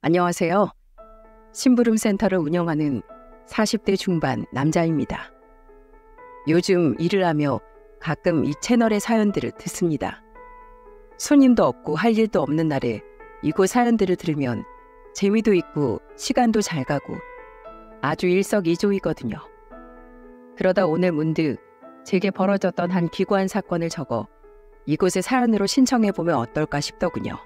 안녕하세요. 심부름 센터를 운영하는 40대 중반 남자입니다. 요즘 일을 하며 가끔 이 채널의 사연들을 듣습니다. 손님도 없고 할 일도 없는 날에 이곳 사연들을 들으면 재미도 있고 시간도 잘 가고 아주 일석이조이거든요. 그러다 오늘 문득 제게 벌어졌던 한 기구한 사건을 적어 이곳에 사연으로 신청해보면 어떨까 싶더군요.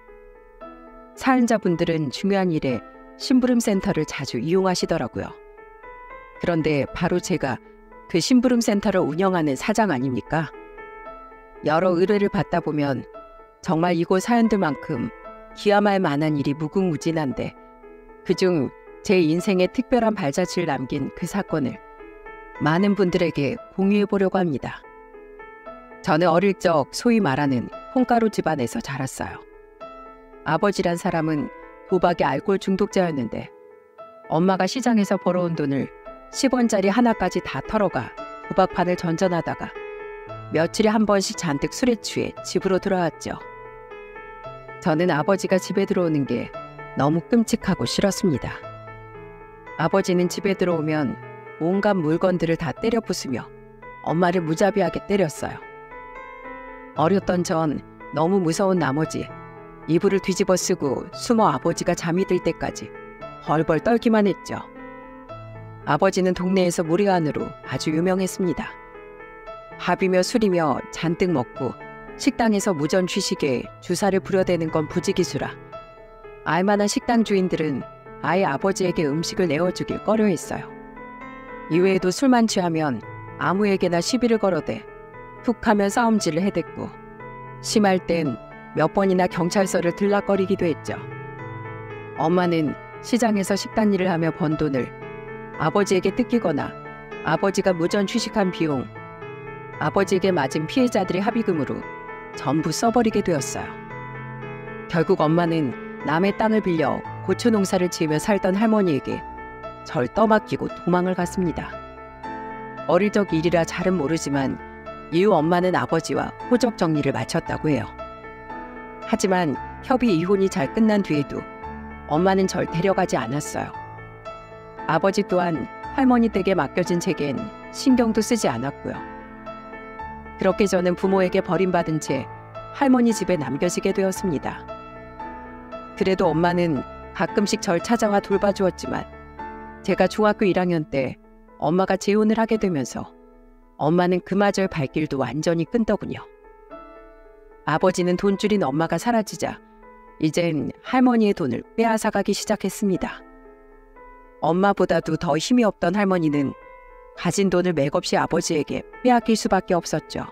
사연자분들은 중요한 일에 심부름 센터를 자주 이용하시더라고요. 그런데 바로 제가 그 심부름 센터를 운영하는 사장 아닙니까? 여러 의뢰를 받다 보면 정말 이곳 사연들만큼 기함할 만한 일이 무궁무진한데 그중 제 인생에 특별한 발자취를 남긴 그 사건을 많은 분들에게 공유해보려고 합니다. 저는 어릴 적 소위 말하는 콩가루 집안에서 자랐어요. 아버지란 사람은 도박의 알코올 중독자였는데 엄마가 시장에서 벌어온 돈을 10원짜리 하나까지 다 털어가 도박판을 전전하다가 며칠에 한 번씩 잔뜩 술에 취해 집으로 돌아왔죠. 저는 아버지가 집에 들어오는 게 너무 끔찍하고 싫었습니다. 아버지는 집에 들어오면 온갖 물건들을 다 때려 부수며 엄마를 무자비하게 때렸어요. 어렸던 전 너무 무서운 나머지 이불을 뒤집어 쓰고 숨어 아버지가 잠이 들 때까지 벌벌 떨기만 했죠. 아버지는 동네에서 무리한으로 아주 유명했습니다. 밥이며 술이며 잔뜩 먹고 식당에서 무전 취식에 주사를 부려대는 건 부지기수라 알만한 식당 주인들은 아예 아버지에게 음식을 내어주길 꺼려했어요. 이외에도 술만 취하면 아무에게나 시비를 걸어대 툭하면 싸움질을 해댔고 심할 땐 몇 번이나 경찰서를 들락거리기도 했죠. 엄마는 시장에서 식당 일을 하며 번 돈을 아버지에게 뜯기거나 아버지가 무전 취식한 비용, 아버지에게 맞은 피해자들의 합의금으로 전부 써버리게 되었어요. 결국 엄마는 남의 땅을 빌려 고추 농사를 지으며 살던 할머니에게 절 떠맡기고 도망을 갔습니다. 어릴 적 일이라 잘은 모르지만 이후 엄마는 아버지와 호적 정리를 마쳤다고 해요. 하지만 협의 이혼이 잘 끝난 뒤에도 엄마는 절 데려가지 않았어요. 아버지 또한 할머니 댁에 맡겨진 제겐 신경도 쓰지 않았고요. 그렇게 저는 부모에게 버림받은 채 할머니 집에 남겨지게 되었습니다. 그래도 엄마는 가끔씩 절 찾아와 돌봐주었지만 제가 중학교 1학년 때 엄마가 재혼을 하게 되면서 엄마는 그마저의 발길도 완전히 끊더군요. 아버지는 돈줄인 엄마가 사라지자 이젠 할머니의 돈을 빼앗아가기 시작했습니다. 엄마보다도 더 힘이 없던 할머니는 가진 돈을 맥없이 아버지에게 빼앗길 수밖에 없었죠.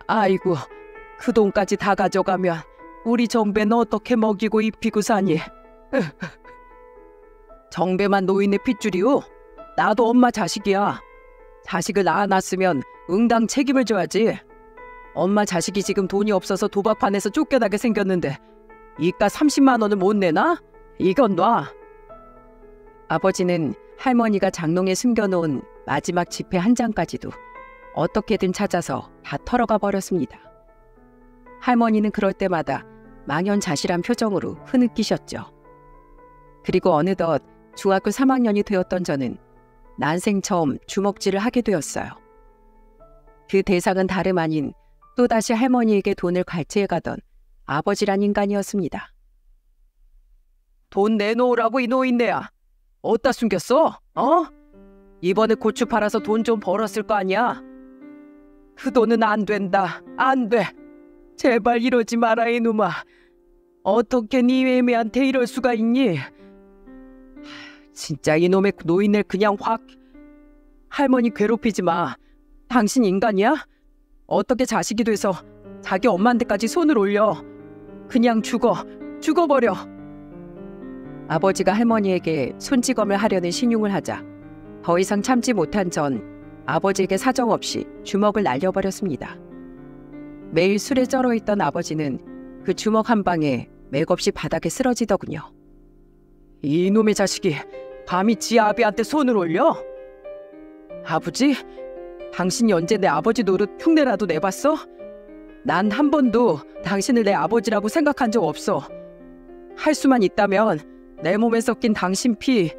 아이고, 그 돈까지 다 가져가면 우리 정배는 어떻게 먹이고 입히고 사니? 정배만 노인의 핏줄이오? 나도 엄마 자식이야. 자식을 낳아놨으면 응당 책임을 져야지. 엄마 자식이 지금 돈이 없어서 도박판에서 쫓겨나게 생겼는데 이깟 30만 원을 못 내나? 이건 놔. 아버지는 할머니가 장롱에 숨겨놓은 마지막 지폐 한 장까지도 어떻게든 찾아서 다 털어가 버렸습니다. 할머니는 그럴 때마다 망연자실한 표정으로 흐느끼셨죠. 그리고 어느덧 중학교 3학년이 되었던 저는 난생 처음 주먹질을 하게 되었어요. 그 대상은 다름 아닌 또다시 할머니에게 돈을 갈취해가던 아버지란 인간이었습니다. 돈 내놓으라고 이 노인네야. 어디다 숨겼어? 어? 이번에 고추 팔아서 돈 좀 벌었을 거 아니야? 그 돈은 안 된다. 안 돼. 제발 이러지 마라 이놈아. 어떻게 네 애미한테 이럴 수가 있니? 진짜 이놈의 노인을 그냥 확... 할머니 괴롭히지 마. 당신 인간이야? 어떻게 자식이 돼서 자기 엄마한테까지 손을 올려. 그냥 죽어버려. 아버지가 할머니에게 손찌검을 하려는 신용을 하자 더 이상 참지 못한 전 아버지에게 사정없이 주먹을 날려버렸습니다. 매일 술에 쩔어있던 아버지는 그 주먹 한 방에 맥없이 바닥에 쓰러지더군요. 이놈의 자식이 감히 지 아비한테 손을 올려? 아버지? 당신이 언제 내 아버지 노릇 흉내라도 내봤어? 난 한 번도 당신을 내 아버지라고 생각한 적 없어. 할 수만 있다면 내 몸에 섞인 당신 피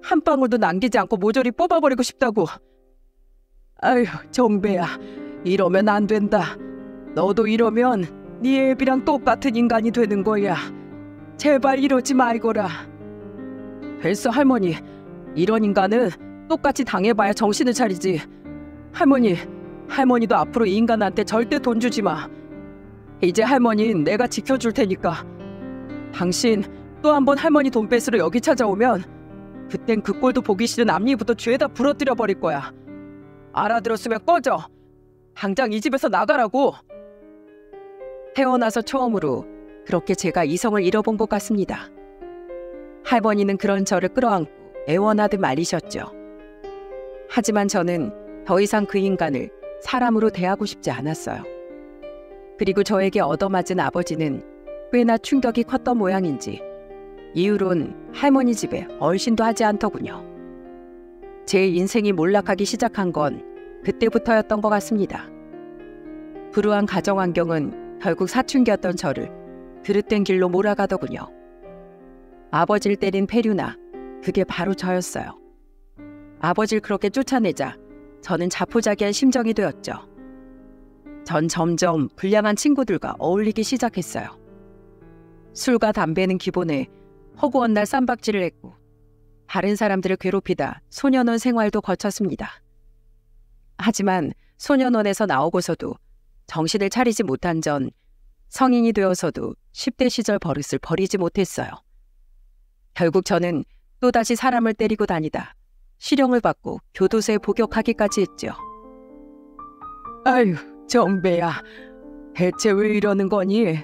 한 방울도 남기지 않고 모조리 뽑아버리고 싶다고. 아휴, 정배야, 이러면 안 된다. 너도 이러면 네 애비랑 똑같은 인간이 되는 거야. 제발 이러지 말거라. 됐어, 할머니. 이런 인간은 똑같이 당해봐야 정신을 차리지. 할머니도 앞으로 이 인간한테 절대 돈 주지 마. 이제 할머니는 내가 지켜줄 테니까. 당신 또 한 번 할머니 돈 뺏으러 여기 찾아오면 그땐 그 꼴도 보기 싫은 앞니부터 쥐에다 부러뜨려 버릴 거야. 알아들었으면 꺼져. 당장 이 집에서 나가라고. 태어나서 처음으로 그렇게 제가 이성을 잃어본 것 같습니다. 할머니는 그런 저를 끌어안고 애원하듯 말리셨죠. 하지만 저는 더 이상 그 인간을 사람으로 대하고 싶지 않았어요. 그리고 저에게 얻어맞은 아버지는 꽤나 충격이 컸던 모양인지 이후론 할머니 집에 얼씬도 하지 않더군요. 제 인생이 몰락하기 시작한 건 그때부터였던 것 같습니다. 불우한 가정 환경은 결국 사춘기였던 저를 그릇된 길로 몰아가더군요. 아버지를 때린 폐류나 그게 바로 저였어요. 아버지를 그렇게 쫓아내자 저는 자포자기한 심정이 되었죠. 전 점점 불량한 친구들과 어울리기 시작했어요. 술과 담배는 기본에 허구한 날 쌈박질을 했고 다른 사람들을 괴롭히다 소년원 생활도 거쳤습니다. 하지만 소년원에서 나오고서도 정신을 차리지 못한 전 성인이 되어서도 10대 시절 버릇을 버리지 못했어요. 결국 저는 또다시 사람을 때리고 다니다 실형을 받고 교도소에 복역하기까지 했죠. 아유, 정배야. 대체 왜 이러는 거니?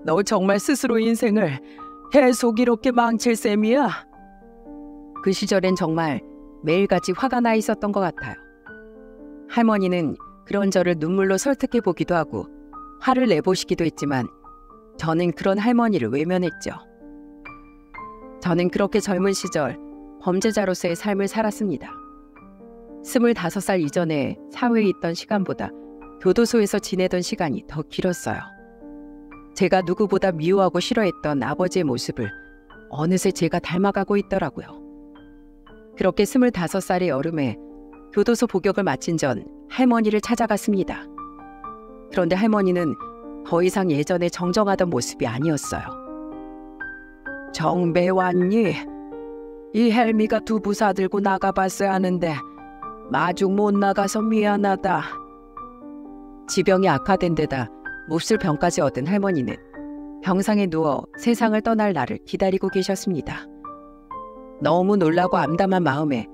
너 정말 스스로 인생을 계속 이렇게 망칠 셈이야? 그 시절엔 정말 매일같이 화가 나 있었던 것 같아요. 할머니는 그런 저를 눈물로 설득해 보기도 하고 화를 내보시기도 했지만 저는 그런 할머니를 외면했죠. 저는 그렇게 젊은 시절 범죄자로서의 삶을 살았습니다. 25살 이전에 사회에 있던 시간보다 교도소에서 지내던 시간이 더 길었어요. 제가 누구보다 미워하고 싫어했던 아버지의 모습을 어느새 제가 닮아가고 있더라고요. 그렇게 25살의 여름에 교도소 복역을 마친 전 할머니를 찾아갔습니다. 그런데 할머니는 더 이상 예전에 정정하던 모습이 아니었어요. 정배 왔니? 이 헬미가 두부 사들고 나가봤어야 하는데 마중 못 나가서 미안하다. 지병이 악화된 데다 몹쓸 병까지 얻은 할머니는 병상에 누워 세상을 떠날 날을 기다리고 계셨습니다. 너무 놀라고 암담한 마음에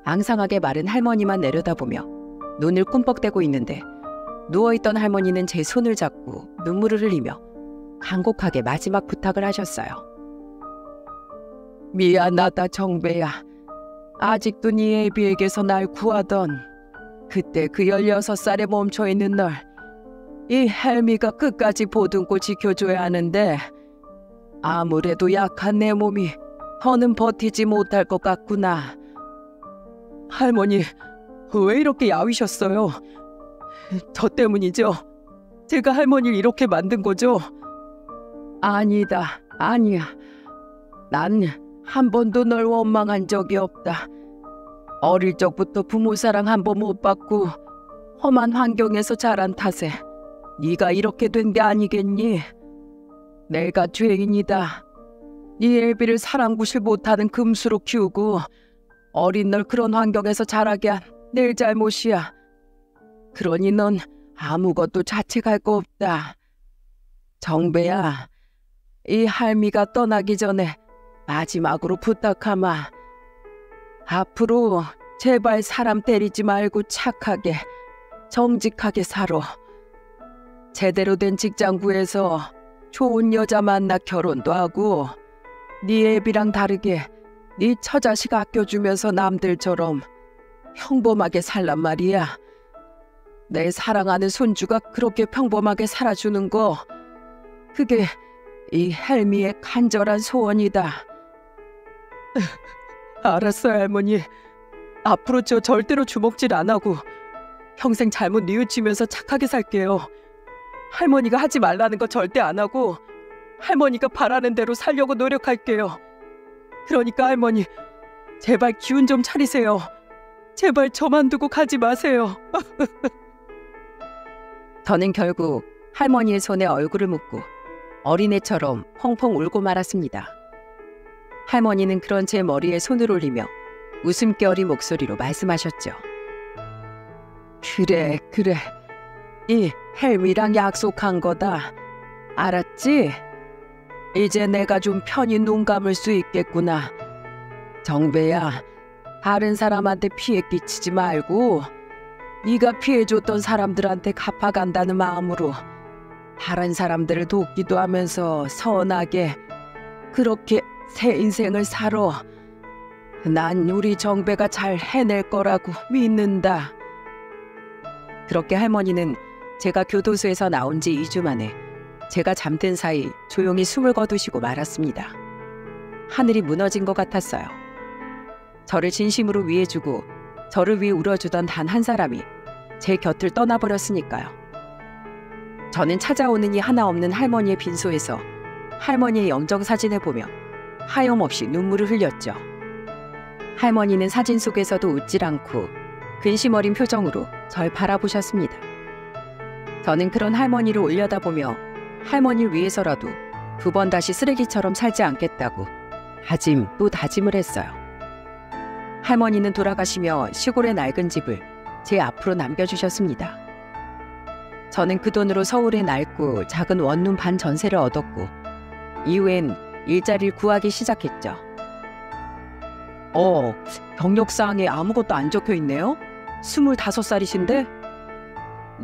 앙상하게 마른 할머니만 내려다보며 눈을 꿈뻑대고 있는데 누워있던 할머니는 제 손을 잡고 눈물을 흘리며 간곡하게 마지막 부탁을 하셨어요. 미안하다 정배야. 아직도 네 애비에게서 날 구하던 그때 그 16살에 멈춰있는 널 이 헬미가 끝까지 보듬고 지켜줘야 하는데 아무래도 약한 내 몸이 더는 버티지 못할 것 같구나. 할머니, 왜 이렇게 야위셨어요? 저 때문이죠? 제가 할머니를 이렇게 만든 거죠? 아니다, 아니야. 난 한 번도 널 원망한 적이 없다. 어릴 적부터 부모 사랑 한 번 못 받고 험한 환경에서 자란 탓에 네가 이렇게 된 게 아니겠니? 내가 죄인이다. 네 애비를 사랑구실 못하는 금수로 키우고 어린 널 그런 환경에서 자라게 한 내 잘못이야. 그러니 넌 아무것도 자책할 거 없다. 정배야, 이 할미가 떠나기 전에 마지막으로 부탁하마. 앞으로 제발 사람 때리지 말고 착하게, 정직하게 살아. 제대로 된 직장 구해서 좋은 여자 만나 결혼도 하고 네 애비랑 다르게 네 처자식 아껴주면서 남들처럼 평범하게 살란 말이야. 내 사랑하는 손주가 그렇게 평범하게 살아주는 거, 그게 이 헬미의 간절한 소원이다. 알았어요, 할머니. 앞으로 저 절대로 주먹질 안 하고 평생 잘못 뉘우치면서 착하게 살게요. 할머니가 하지 말라는 거 절대 안 하고 할머니가 바라는 대로 살려고 노력할게요. 그러니까 할머니, 제발 기운 좀 차리세요. 제발 저만 두고 가지 마세요. 저는 결국 할머니의 손에 얼굴을 묻고 어린애처럼 펑펑 울고 말았습니다. 할머니는 그런 제 머리에 손을 올리며 웃음기 어린 목소리로 말씀하셨죠. 그래, 이 헬미랑 약속한 거다. 알았지? 이제 내가 좀 편히 눈 감을 수 있겠구나. 정배야, 다른 사람한테 피해 끼치지 말고 네가 피해줬던 사람들한테 갚아간다는 마음으로 다른 사람들을 돕기도 하면서 선하게 그렇게 새 인생을 살아. 난 우리 정배가 잘 해낼 거라고 믿는다. 그렇게 할머니는 제가 교도소에서 나온 지 2주 만에 제가 잠든 사이 조용히 숨을 거두시고 말았습니다. 하늘이 무너진 것 같았어요. 저를 진심으로 위해주고 저를 위해 울어주던 단 한 사람이 제 곁을 떠나버렸으니까요. 저는 찾아오는 이 하나 없는 할머니의 빈소에서 할머니의 영정사진을 보며 하염없이 눈물을 흘렸죠. 할머니는 사진 속에서도 웃질 않고 근심 어린 표정으로 절 바라보셨습니다. 저는 그런 할머니를 올려다보며 할머니를 위해서라도 2번 다시 쓰레기처럼 살지 않겠다고 다짐 또 다짐을 했어요. 할머니는 돌아가시며 시골의 낡은 집을 제 앞으로 남겨주셨습니다. 저는 그 돈으로 서울의 낡고 작은 원룸 반 전세를 얻었고 이후엔 일자리를 구하기 시작했죠. 경력사항에 아무것도 안 적혀있네요? 25살이신데?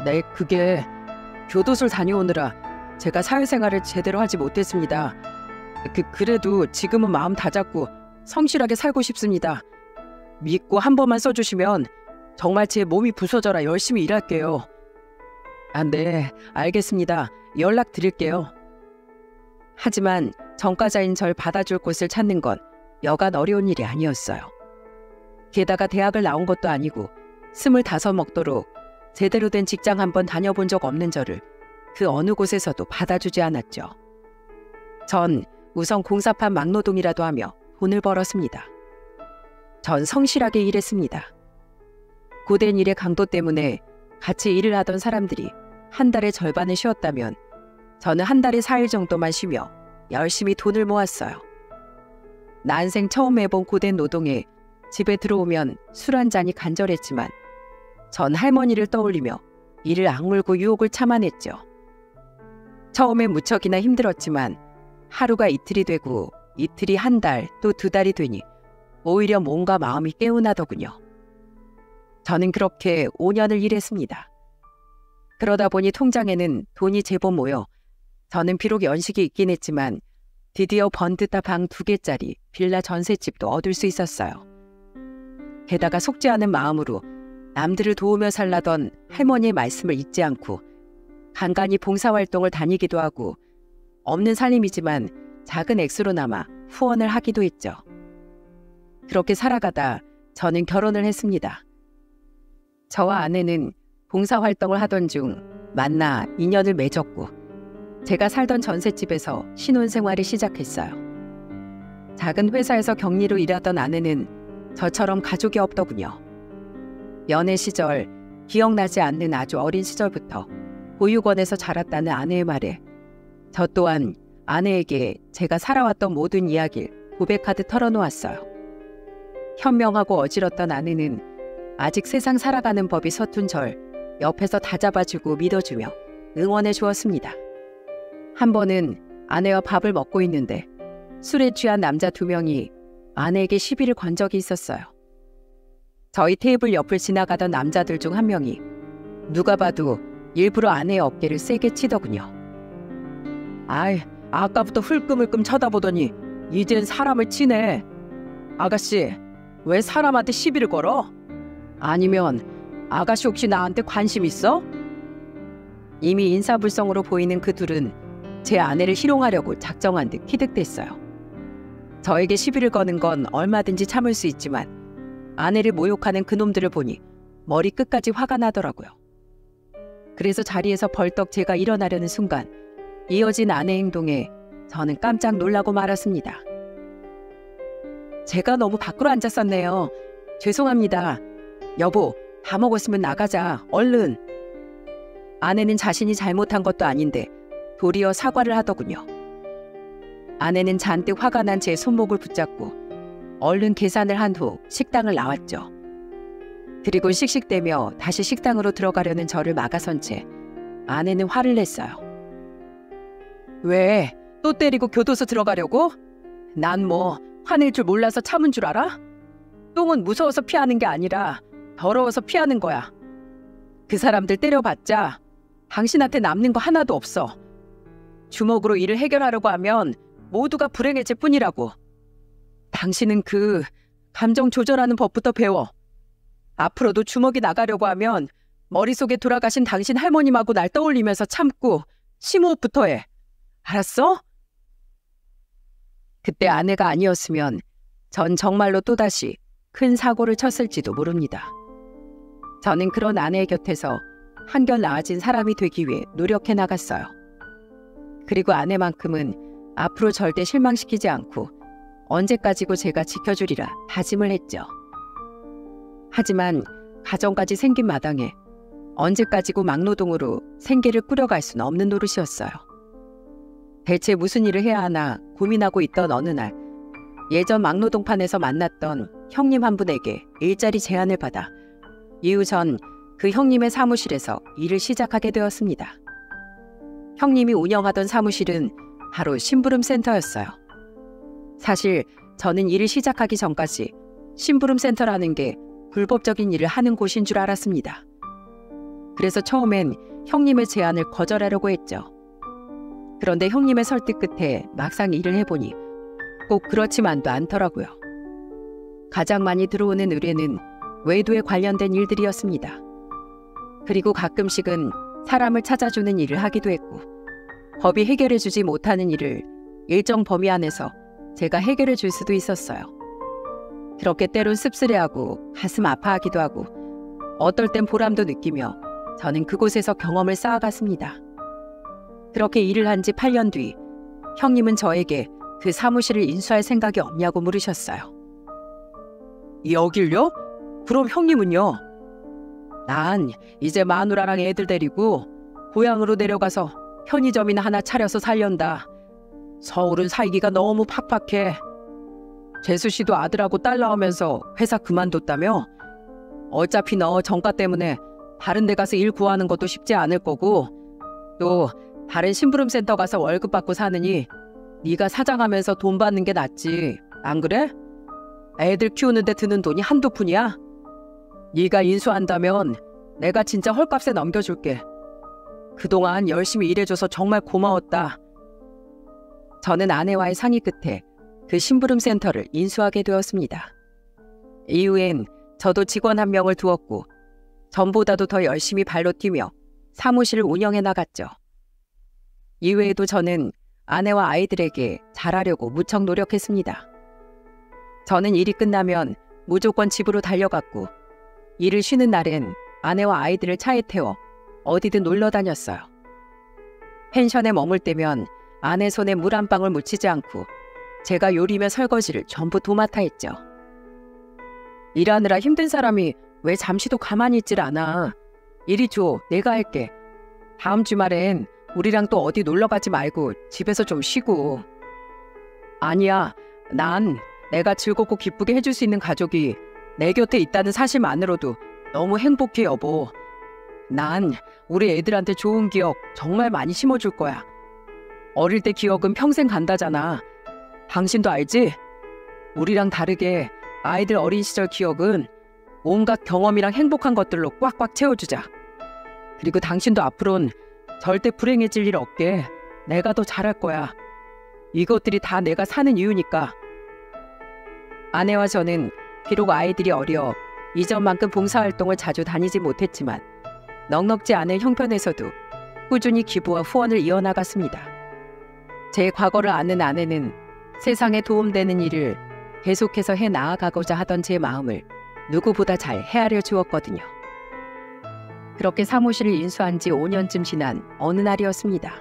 네, 그게 교도소를 다녀오느라 제가 사회생활을 제대로 하지 못했습니다. 그래도 지금은 마음 다잡고 성실하게 살고 싶습니다. 믿고 한 번만 써주시면 정말 제 몸이 부서져라 열심히 일할게요. 네, 알겠습니다. 연락드릴게요. 하지만 전과자인 절 받아줄 곳을 찾는 건 여간 어려운 일이 아니었어요. 게다가 대학을 나온 것도 아니고 25 먹도록 제대로 된 직장 한번 다녀본 적 없는 저를 그 어느 곳에서도 받아주지 않았죠. 전 우선 공사판 막노동이라도 하며 돈을 벌었습니다. 전 성실하게 일했습니다. 고된 일의 강도 때문에 같이 일을 하던 사람들이 한 달에 절반을 쉬었다면 저는 한 달에 4일 정도만 쉬며 열심히 돈을 모았어요. 난생 처음 해본 고된 노동에 집에 들어오면 술 한 잔이 간절했지만 전 할머니를 떠올리며 이를 악물고 유혹을 참아냈죠. 처음엔 무척이나 힘들었지만 하루가 이틀이 되고 이틀이 한 달 또 2달이 되니 오히려 몸과 마음이 개운하더군요. 저는 그렇게 5년을 일했습니다. 그러다 보니 통장에는 돈이 제법 모여 저는 비록 연식이 있긴 했지만 드디어 번듯한 방 2개짜리 빌라 전셋집도 얻을 수 있었어요. 게다가 속지 않은 마음으로 남들을 도우며 살라던 할머니의 말씀을 잊지 않고 간간히 봉사활동을 다니기도 하고 없는 살림이지만 작은 액수로나마 후원을 하기도 했죠. 그렇게 살아가다 저는 결혼을 했습니다. 저와 아내는 봉사활동을 하던 중 만나 인연을 맺었고 제가 살던 전셋집에서 신혼생활을 시작했어요. 작은 회사에서 격리로 일하던 아내는 저처럼 가족이 없더군요. 연애 시절 기억나지 않는 아주 어린 시절부터 보육원에서 자랐다는 아내의 말에 저 또한 아내에게 제가 살아왔던 모든 이야기를 고백하듯 털어놓았어요. 현명하고 어지럽던 아내는 아직 세상 살아가는 법이 서툰 절 옆에서 다잡아주고 믿어주며 응원해 주었습니다. 한 번은 아내와 밥을 먹고 있는데 술에 취한 남자 2명이 아내에게 시비를 건 적이 있었어요. 저희 테이블 옆을 지나가던 남자들 중 한 명이 누가 봐도 일부러 아내의 어깨를 세게 치더군요. 아까부터 흘끔흘끔 쳐다보더니 이젠 사람을 치네. 아가씨, 왜 사람한테 시비를 걸어? 아니면 아가씨 혹시 나한테 관심 있어? 이미 인사불성으로 보이는 그 둘은 제 아내를 희롱하려고 작정한 듯 키득댔어요. 저에게 시비를 거는 건 얼마든지 참을 수 있지만 아내를 모욕하는 그놈들을 보니 머리 끝까지 화가 나더라고요. 그래서 자리에서 벌떡 제가 일어나려는 순간 이어진 아내 행동에 저는 깜짝 놀라고 말았습니다. 제가 너무 밖으로 앉았었네요. 죄송합니다. 여보, 다 먹었으면 나가자. 얼른. 아내는 자신이 잘못한 것도 아닌데 도리어 사과를 하더군요. 아내는 잔뜩 화가 난 제 손목을 붙잡고 얼른 계산을 한 후 식당을 나왔죠. 그리고 씩씩대며 다시 식당으로 들어가려는 저를 막아선 채 아내는 화를 냈어요. 왜? 또 때리고 교도소 들어가려고? 난 뭐 화낼 줄 몰라서 참은 줄 알아? 똥은 무서워서 피하는 게 아니라 더러워서 피하는 거야. 그 사람들 때려봤자 당신한테 남는 거 하나도 없어. 주먹으로 일을 해결하려고 하면 모두가 불행해질 뿐이라고. 당신은 그 감정 조절하는 법부터 배워. 앞으로도 주먹이 나가려고 하면 머릿속에 돌아가신 당신 할머님하고 날 떠올리면서 참고 심호흡부터 해. 알았어? 그때 아내가 아니었으면 전 정말로 또다시 큰 사고를 쳤을지도 모릅니다. 저는 그런 아내의 곁에서 한결 나아진 사람이 되기 위해 노력해 나갔어요. 그리고 아내만큼은 앞으로 절대 실망시키지 않고 언제까지고 제가 지켜주리라 다짐을 했죠. 하지만 가정까지 생긴 마당에 언제까지고 막노동으로 생계를 꾸려갈 수는 없는 노릇이었어요. 대체 무슨 일을 해야 하나 고민하고 있던 어느 날 예전 막노동판에서 만났던 형님 한 분에게 일자리 제안을 받아 이후 전 그 형님의 사무실에서 일을 시작하게 되었습니다. 형님이 운영하던 사무실은 바로 심부름센터였어요. 사실 저는 일을 시작하기 전까지 심부름센터라는 게 불법적인 일을 하는 곳인 줄 알았습니다. 그래서 처음엔 형님의 제안을 거절하려고 했죠. 그런데 형님의 설득 끝에 막상 일을 해보니 꼭 그렇지만도 않더라고요. 가장 많이 들어오는 의뢰는 외도에 관련된 일들이었습니다. 그리고 가끔씩은 사람을 찾아주는 일을 하기도 했고 법이 해결해주지 못하는 일을 일정 범위 안에서 제가 해결해 줄 수도 있었어요. 그렇게 때론 씁쓸해하고 가슴 아파하기도 하고 어떨 땐 보람도 느끼며 저는 그곳에서 경험을 쌓아갔습니다. 그렇게 일을 한 지 8년 뒤 형님은 저에게 그 사무실을 인수할 생각이 없냐고 물으셨어요. 여길요? 그럼 형님은요? 난 이제 마누라랑 애들 데리고 고향으로 내려가서 편의점이나 하나 차려서 살련다. 서울은 살기가 너무 팍팍해. 재수 씨도 아들하고 딸 낳으면서 회사 그만뒀다며? 어차피 너 정가 때문에 다른 데 가서 일 구하는 것도 쉽지 않을 거고 또 다른 심부름센터 가서 월급 받고 사느니 네가 사장하면서 돈 받는 게 낫지. 안 그래? 애들 키우는데 드는 돈이 한두 푼이야? 네가 인수한다면 내가 진짜 헐값에 넘겨줄게. 그동안 열심히 일해줘서 정말 고마웠다. 저는 아내와의 상의 끝에 그 심부름센터를 인수하게 되었습니다. 이후엔 저도 직원 한 명을 두었고 전보다도 더 열심히 발로 뛰며 사무실을 운영해 나갔죠. 이외에도 저는 아내와 아이들에게 잘하려고 무척 노력했습니다. 저는 일이 끝나면 무조건 집으로 달려갔고 일을 쉬는 날엔 아내와 아이들을 차에 태워 어디든 놀러 다녔어요. 펜션에 머물 때면 아내 손에 물 한 방울 묻히지 않고 제가 요리며 설거지를 전부 도맡아 했죠. 일하느라 힘든 사람이 왜 잠시도 가만히 있질 않아. 이리 줘, 내가 할게. 다음 주말엔 우리랑 또 어디 놀러 가지 말고 집에서 좀 쉬고. 아니야, 난 내가 즐겁고 기쁘게 해줄 수 있는 가족이 내 곁에 있다는 사실만으로도 너무 행복해, 여보. 난 우리 애들한테 좋은 기억 정말 많이 심어줄 거야. 어릴 때 기억은 평생 간다잖아. 당신도 알지? 우리랑 다르게 아이들 어린 시절 기억은 온갖 경험이랑 행복한 것들로 꽉꽉 채워주자. 그리고 당신도 앞으론 절대 불행해질 일 없게 내가 더 잘할 거야. 이것들이 다 내가 사는 이유니까. 아내와 저는 비록 아이들이 어려 이전만큼 봉사활동을 자주 다니지 못했지만 넉넉지 않은 형편에서도 꾸준히 기부와 후원을 이어나갔습니다. 제 과거를 아는 아내는 세상에 도움되는 일을 계속해서 해 나아가고자 하던 제 마음을 누구보다 잘 헤아려 주었거든요. 그렇게 사무실을 인수한 지 5년쯤 지난 어느 날이었습니다.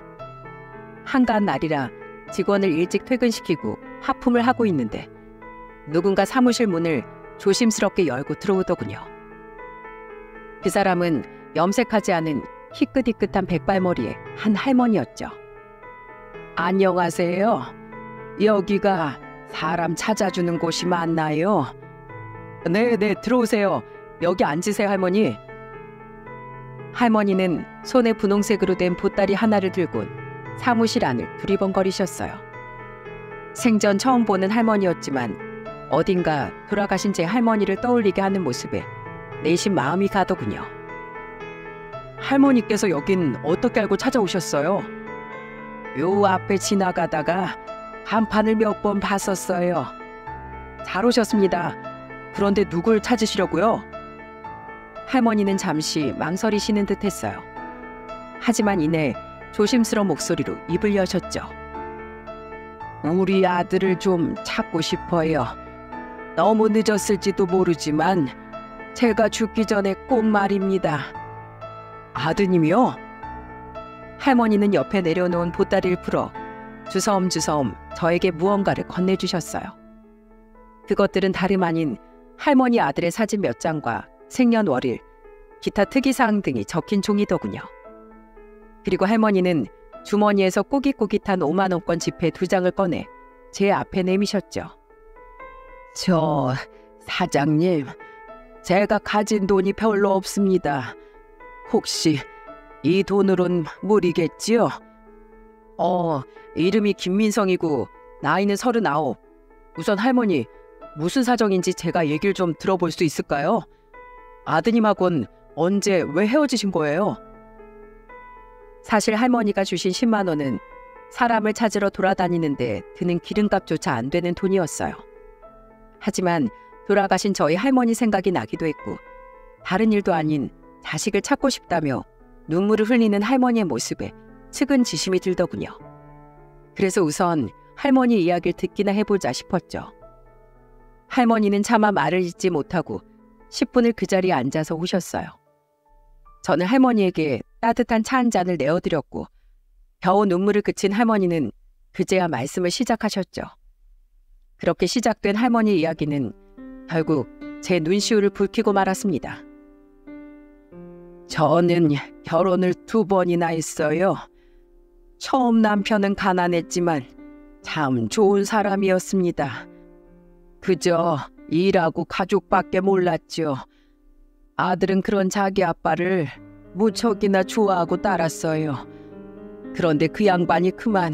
한가한 날이라 직원을 일찍 퇴근시키고 하품을 하고 있는데 누군가 사무실 문을 조심스럽게 열고 들어오더군요. 그 사람은 염색하지 않은 희끗희끗한 백발머리의 한 할머니였죠. 안녕하세요. 여기가 사람 찾아주는 곳이 맞나요? 네, 들어오세요. 여기 앉으세요, 할머니. 할머니는 손에 분홍색으로 된 보따리 하나를 들고 사무실 안을 두리번거리셨어요. 생전 처음 보는 할머니였지만 어딘가 돌아가신 제 할머니를 떠올리게 하는 모습에 내심 마음이 가더군요. 할머니께서 여긴 어떻게 알고 찾아오셨어요? 요 앞에 지나가다가 간판을 몇 번 봤었어요. 잘 오셨습니다. 그런데 누굴 찾으시려고요? 할머니는 잠시 망설이시는 듯 했어요. 하지만 이내 조심스러운 목소리로 입을 여셨죠. 우리 아들을 좀 찾고 싶어요. 너무 늦었을지도 모르지만 제가 죽기 전에 꼭 말입니다. 아드님이요? 할머니는 옆에 내려놓은 보따리를 풀어 주섬주섬 저에게 무언가를 건네주셨어요. 그것들은 다름 아닌 할머니 아들의 사진 몇 장과 생년월일, 기타 특이사항 등이 적힌 종이더군요. 그리고 할머니는 주머니에서 꼬깃꼬깃한 5만 원권 지폐 2장을 꺼내 제 앞에 내미셨죠. 저 사장님, 제가 가진 돈이 별로 없습니다. 혹시 이 돈으론 무리겠지요? 이름이 김민성이고 나이는 39. 우선 할머니, 무슨 사정인지 제가 얘기를 좀 들어볼 수 있을까요? 아드님하고는 언제 왜 헤어지신 거예요? 사실 할머니가 주신 10만 원은 사람을 찾으러 돌아다니는데 드는 기름값조차 안 되는 돈이었어요. 하지만 돌아가신 저희 할머니 생각이 나기도 했고 다른 일도 아닌 자식을 찾고 싶다며 눈물을 흘리는 할머니의 모습에 측은지심이 들더군요. 그래서 우선 할머니 이야기를 듣기나 해보자 싶었죠. 할머니는 차마 말을 잇지 못하고 10분을 그 자리에 앉아서 우셨어요. 저는 할머니에게 따뜻한 차 한 잔을 내어드렸고 겨우 눈물을 그친 할머니는 그제야 말씀을 시작하셨죠. 그렇게 시작된 할머니 이야기는 결국 제 눈시울을 붉히고 말았습니다. 저는 결혼을 2번이나 했어요. 처음 남편은 가난했지만 참 좋은 사람이었습니다. 그저 일하고 가족밖에 몰랐죠. 아들은 그런 자기 아빠를 무척이나 좋아하고 따랐어요. 그런데 그 양반이 그만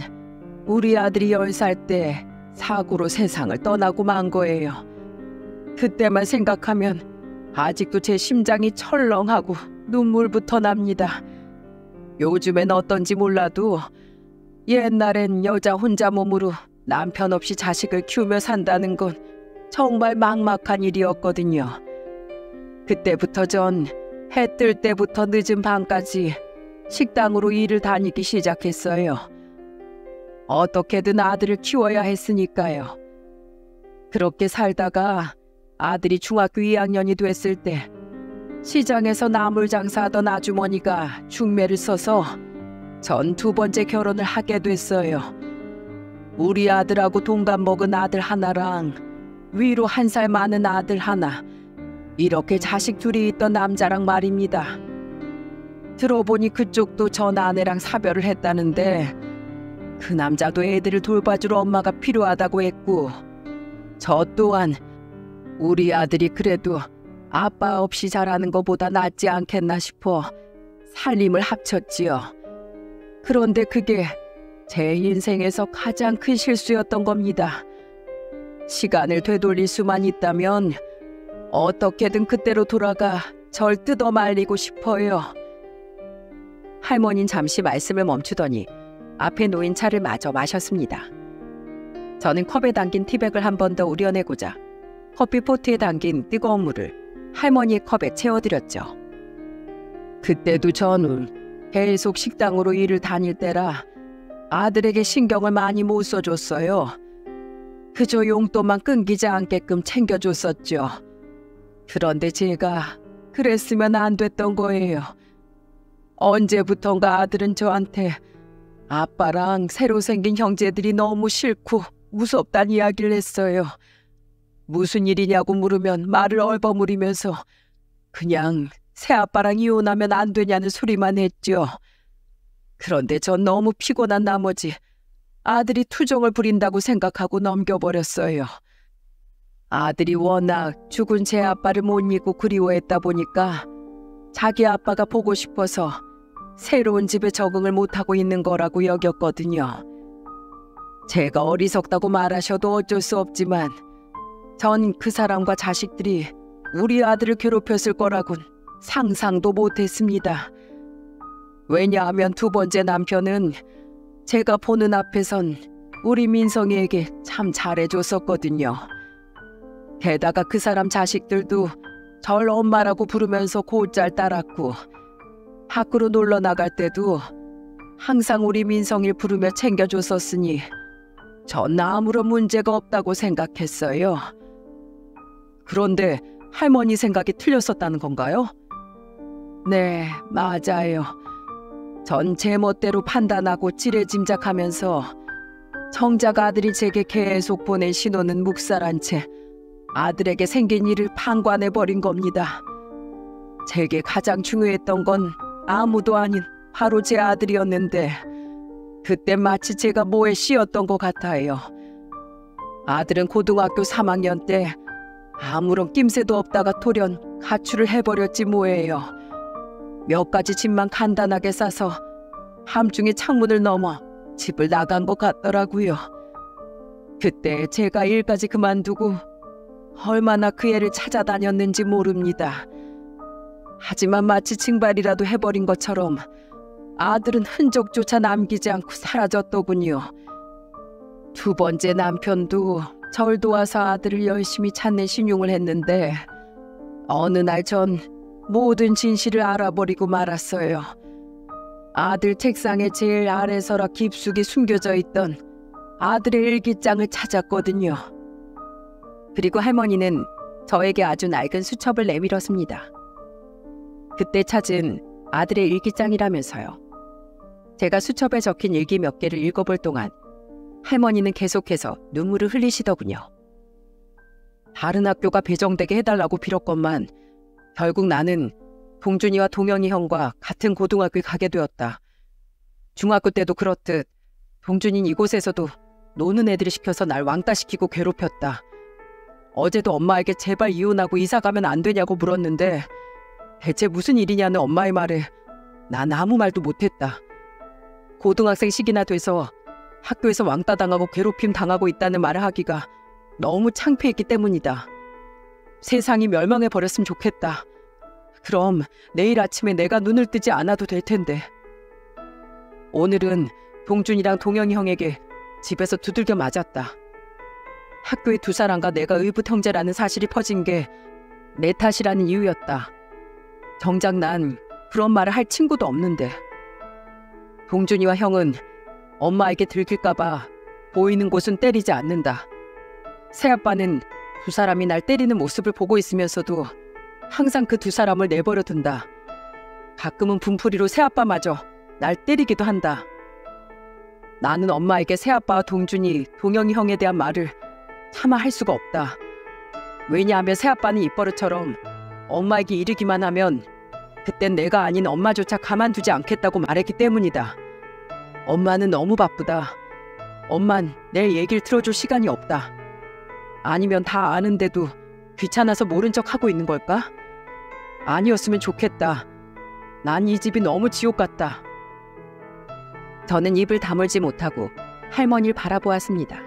우리 아들이 10살 때 사고로 세상을 떠나고 만 거예요. 그때만 생각하면 아직도 제 심장이 철렁하고 눈물부터 납니다. 요즘엔 어떤지 몰라도 옛날엔 여자 혼자 몸으로 남편 없이 자식을 키우며 산다는 건 정말 막막한 일이었거든요. 그때부터 전 해 뜰 때부터 늦은 밤까지 식당으로 일을 다니기 시작했어요. 어떻게든 아들을 키워야 했으니까요. 그렇게 살다가 아들이 중학교 2학년이 됐을 때 시장에서 나물 장사하던 아주머니가 중매를 써서 전 2번째 결혼을 하게 됐어요. 우리 아들하고 동갑 먹은 아들 하나랑 위로 1살 많은 아들 하나, 이렇게 자식 둘이 있던 남자랑 말입니다. 들어보니 그쪽도 전 아내랑 사별을 했다는데 그 남자도 애들을 돌봐줄 엄마가 필요하다고 했고 저 또한 우리 아들이 그래도 아빠 없이 자라는 것보다 낫지 않겠나 싶어 살림을 합쳤지요. 그런데 그게 제 인생에서 가장 큰 실수였던 겁니다. 시간을 되돌릴 수만 있다면 어떻게든 그때로 돌아가 절 뜯어 말리고 싶어요. 할머니는 잠시 말씀을 멈추더니 앞에 놓인 차를 마저 마셨습니다. 저는 컵에 담긴 티백을 한 번 더 우려내고자 커피포트에 담긴 뜨거운 물을 할머니의 컵에 채워드렸죠. 그때도 저는 계속 식당으로 일을 다닐 때라 아들에게 신경을 많이 못 써줬어요. 그저 용돈만 끊기지 않게끔 챙겨줬었죠. 그런데 제가 그랬으면 안 됐던 거예요. 언제부턴가 아들은 저한테 아빠랑 새로 생긴 형제들이 너무 싫고 무섭단 이야기를 했어요. 무슨 일이냐고 물으면 말을 얼버무리면서 그냥 새아빠랑 이혼하면 안 되냐는 소리만 했죠. 그런데 전 너무 피곤한 나머지 아들이 투정을 부린다고 생각하고 넘겨버렸어요. 아들이 워낙 죽은 제 아빠를 못 잊고 그리워했다 보니까 자기 아빠가 보고 싶어서 새로운 집에 적응을 못하고 있는 거라고 여겼거든요. 제가 어리석다고 말하셔도 어쩔 수 없지만 전 그 사람과 자식들이 우리 아들을 괴롭혔을 거라곤 상상도 못했습니다. 왜냐하면 두 번째 남편은 제가 보는 앞에선 우리 민성이에게 참 잘해줬었거든요. 게다가 그 사람 자식들도 절 엄마라고 부르면서 곧잘 따랐고 밖으로 놀러 나갈 때도 항상 우리 민성이를 부르며 챙겨줬었으니 전 아무런 문제가 없다고 생각했어요. 그런데 할머니 생각이 틀렸었다는 건가요? 네, 맞아요. 전 제 멋대로 판단하고 지레짐작하면서 정작 아들이 제게 계속 보낸 신호는 묵살한 채 아들에게 생긴 일을 방관해버린 겁니다. 제게 가장 중요했던 건 아무도 아닌 바로 제 아들이었는데 그때 마치 제가 뭐에 씌었던 것 같아요. 아들은 고등학교 3학년 때 아무런 낌새도 없다가 돌연 가출을 해버렸지 뭐예요. 몇 가지 짐만 간단하게 싸서 함중에 창문을 넘어 집을 나간 것 같더라고요. 그때 제가 일까지 그만두고 얼마나 그 애를 찾아다녔는지 모릅니다. 하지만 마치 징발이라도 해버린 것처럼 아들은 흔적조차 남기지 않고 사라졌더군요. 두 번째 남편도 절 도와서 아들을 열심히 찾는 신용을 했는데 어느 날 전 모든 진실을 알아버리고 말았어요. 아들 책상의 제일 아래서라 깊숙이 숨겨져 있던 아들의 일기장을 찾았거든요. 그리고 할머니는 저에게 아주 낡은 수첩을 내밀었습니다. 그때 찾은 아들의 일기장이라면서요. 제가 수첩에 적힌 일기 몇 개를 읽어볼 동안 할머니는 계속해서 눈물을 흘리시더군요. 다른 학교가 배정되게 해달라고 빌었건만 결국 나는 동준이와 동영이 형과 같은 고등학교에 가게 되었다. 중학교 때도 그렇듯 동준이는 이곳에서도 노는 애들이 시켜서 날 왕따시키고 괴롭혔다. 어제도 엄마에게 제발 이혼하고 이사가면 안 되냐고 물었는데 대체 무슨 일이냐는 엄마의 말에 난 아무 말도 못했다. 고등학생 시기나 돼서 학교에서 왕따당하고 괴롭힘 당하고 있다는 말을 하기가 너무 창피했기 때문이다. 세상이 멸망해버렸으면 좋겠다. 그럼 내일 아침에 내가 눈을 뜨지 않아도 될 텐데. 오늘은 동준이랑 동영이 형에게 집에서 두들겨 맞았다. 학교의 두 사람과 내가 의붓 형제라는 사실이 퍼진 게 내 탓이라는 이유였다. 정작 난 그런 말을 할 친구도 없는데. 동준이와 형은 엄마에게 들킬까봐 보이는 곳은 때리지 않는다. 새아빠는 두 사람이 날 때리는 모습을 보고 있으면서도 항상 그 두 사람을 내버려 둔다. 가끔은 분풀이로 새아빠마저 날 때리기도 한다. 나는 엄마에게 새아빠와 동준이, 동영이 형에 대한 말을 차마 할 수가 없다. 왜냐하면 새아빠는 입버릇처럼 엄마에게 이르기만 하면 그땐 내가 아닌 엄마조차 가만두지 않겠다고 말했기 때문이다. 엄마는 너무 바쁘다. 엄만 내 얘기를 들어줄 시간이 없다. 아니면 다 아는데도 귀찮아서 모른 척하고 있는 걸까? 아니었으면 좋겠다. 난 이 집이 너무 지옥 같다. 저는 입을 다물지 못하고 할머니를 바라보았습니다.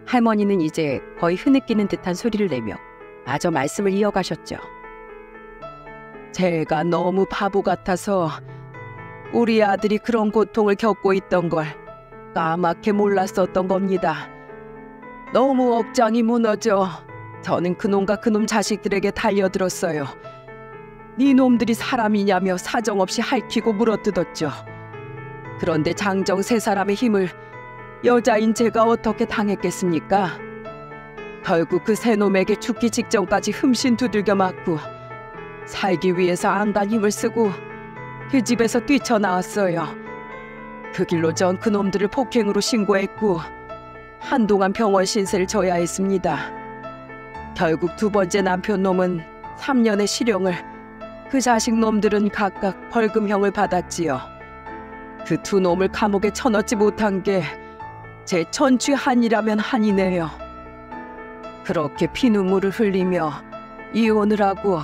할머니는 이제 거의 흐느끼는 듯한 소리를 내며 마저 말씀을 이어가셨죠. 제가 너무 바보 같아서 우리 아들이 그런 고통을 겪고 있던 걸 까맣게 몰랐었던 겁니다. 너무 억장이 무너져 저는 그놈과 그놈 자식들에게 달려들었어요. 네 놈들이 사람이냐며 사정없이 핥히고 물어뜯었죠. 그런데 장정 세 사람의 힘을 여자인 제가 어떻게 당했겠습니까? 결국 그 세 놈에게 죽기 직전까지 흠씬 두들겨 맞고 살기 위해서 안간 힘을 쓰고 그 집에서 뛰쳐나왔어요. 그 길로 전 그놈들을 폭행으로 신고했고 한동안 병원 신세를 져야 했습니다. 결국 두 번째 남편 놈은 3년의 실형을, 그 자식 놈들은 각각 벌금형을 받았지요. 그 두 놈을 감옥에 쳐넣지 못한 게 제 천추한이라면 한이네요. 그렇게 피눈물을 흘리며 이혼을 하고